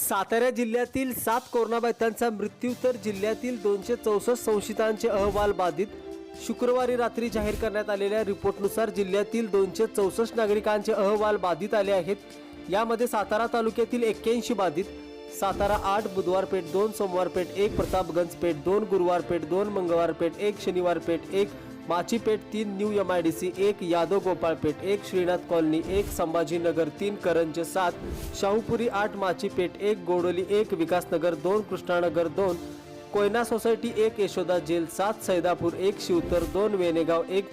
सातारा जिल्ह्यातील 7 कोरोनाबाधितांचा मृत्यू तर जिल्ह्यातील 264 संशयितांचे अहवाल बाधित। शुक्रवारी रात्री जाहीर करण्यात आलेल्या रिपोर्टनुसार जिल्ह्यातील 264 नागरिकांचे अहवाल बाधित आले आहेत। यामध्ये सातारा तालुक्यातील 81 बाधित, सातारा 8, बुधवार पेठ 2, सोमवार पेठ 1, प्रतापगंज पेठ 2, गुरुवार पेठ 2, मंगळवार पेठ 1, शनिवार पेठ 1, माची पेठ 3, न्यू MIDC 1, यादव गोपाळ पेठ 1, श्रीनाथ कॉलनी 1, संभाजीनगर 3, करंज 7, शाहूपुरी 8, माची पेठ 1, गोडोली 1, विकासनगर 2, कृष्णानगर 2, कोयना सोसायटी 1, यशोदा जेल 7, सैदापूर 1, शिवतर 2, वेनेगाव 1,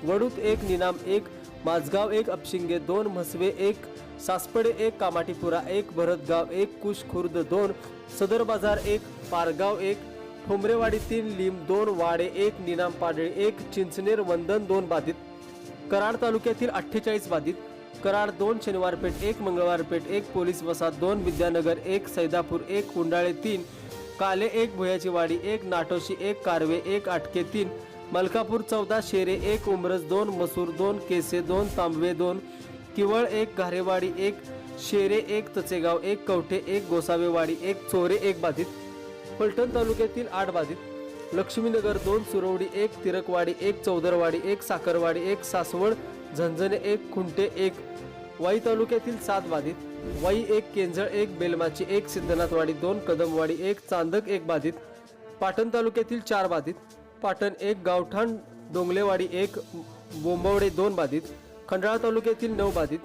वडूत 1, निनाम 1, माझगाव 1, अपशिंगे 2, म्हसवे 1, सासपडे 1, कामाटीपुरा 1, भरतगाव 1, कुश खुर्द 2, सदर बाजार 1, पारगाव 1, ठोंबरेवाडी 3, लिम 2, वाडे 1, निनाम पाडळी 1, चिंचनेर वंदन 2 बाधित। कराड तालुक्यातील 48 बाधित, कराड 2, शनिवार पेठ 1, मंगळवार पेठ 1, पोलीस वसाहत 2, विद्यानगर 1, सैदापूर 1, कुंडाळे 3, काले 1, भुयाची वाडी 1, नाटोशी 1, कारवे 1, आटके 3, मलकापूर 14, शेरे 1, उमरज 2, मसूर 2, केसे 2, तांबवे 2, किवळ 1, घारेवाडी 1, शेरे 1, तचेगाव 1, कवठे 1, गोसावेवाडी 1, चोरे 1 बाधित। फलटण तालुक्यातील 8 बाधित, लक्ष्मीनगर 2, सुरवडी 1, तिरकवाडी 1, चौदरवाडी 1, साखरवाडी 1, सासवड झंझणे 1, खुंटे 1। वाई तालुक्यातील 7 बाधित, वाई 1, केंजळ 1, बेलमाची 1, सिद्धनाथवाडी 2, कदमवाडी 1, चांदक 1 बाधित। पाटण तालुक्यातील 4 बाधित, पाटण 1, गावठाण डोंगलेवाडी 1, बोंबवडे 2 बाधित। खंडाळा तालुक्यातील 9 बाधित,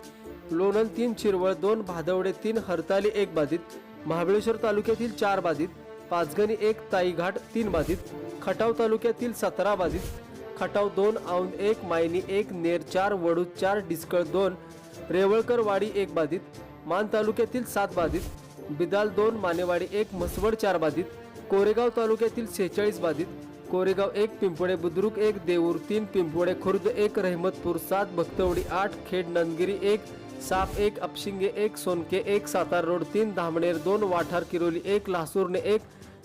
लोणंद 3, शिरवळ 2, भादवडे 3, हरताली 1 बाधित। महाबळेश्वर तालुक्यातील 4 बाधित, पाचगणी 1, ताईघाट 3 बाधित। खटाव तालुक्यातील 17 बाधित, खटाव 2, औंध 1, मायनी 1, नेर 4, वडूज 4, डिस्कळ 2, रेवळकरवाडी 1 बाधित। मान तालुक्यातील 7 बाधित, बिदाल 2, मानेवाडी 1, म्हसवड 4 बाधित। कोरेगाव तालुक्यातील 46 बाधित, कोरेगाव 1, पिंपोडे बुद्रुक 1, देऊर 3, पिंपोडे खुर्द 1, रहमतपूर 7, भक्तवडी 8, खेड नंदगिरी 1, साप 1, अपशिंगे 1, सोनके 1, सातार रोड 3, धामणेर 2, वाठार किरोली 1, लासूरने 1,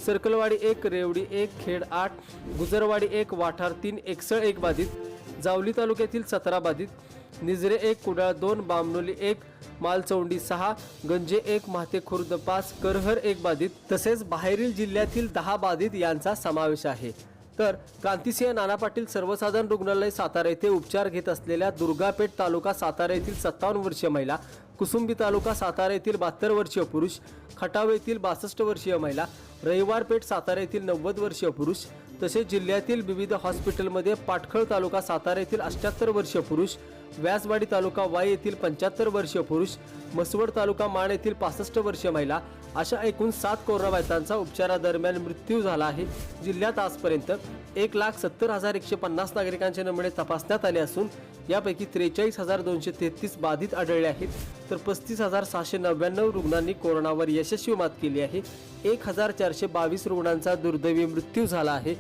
सर्कलवाडी 1, रेवडी 1, खेड 8, गुजरवाडी 1, वाठार 3, एकसळ 1 बाधित। जावली तालुक्यातील 17 बाधित, निजरे 1, कुडाळ 2, बामनोली 1, मालचौंडी 6, गंजे 1, माते खुर्द 5, करहर 1 बाधित। तसेच बाहेरील जिल्ह्यातील 10 बाधित यांचा समावेश आहे। तर क्रांतिसिंह नाना पाटील सर्वसाधारण रुग्णालय सातारा येथे उपचार घेत असलेल्या दुर्गापेठ तालुका सातारा येथील 57 वर्षीय महिला, कुसुंबी तालुका सातारा येथील 72 वर्षीय पुरुष, खटाव येथील 62 वर्षीय महिला, रविवार पेठ सातारा येथील 90 वर्षीय पुरुष, तसेच जिल्ह्यातील विविध हॉस्पिटलमध्ये पाटखळ तालुका सातारा येथील 78 वर्षीय पुरुष, व्यासवाडी तालुका वाई येथील 75 वर्षीय पुरुष, मसवड तालुका माण येथील 65 वर्षीय महिला अशा एकूण 7 कोरोनाबाधितांचा उपचारादरम्यान मृत्यू झाला आहे। जिल्ह्यात आजपर्यंत 1,70,150 नागरिकांचे नमुने तपासण्यात आले असून यापैकी 43,233 बाधित आढळले आहेत, तर 35,699 रुग्णांनी कोरोनावर यशस्वी मात केली आहे। 1,422 रुग्णांचा दुर्दैवी मृत्यू झाला आहे।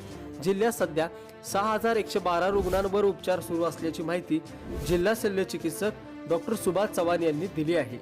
जिल्ह्यात सध्या 6,112 रुग्णांवर उपचार सुरू असल्याची माहिती जिल्हा शल्य चिकित्सक डॉक्टर सुभाष चव्हाण यांनी दिली आहे।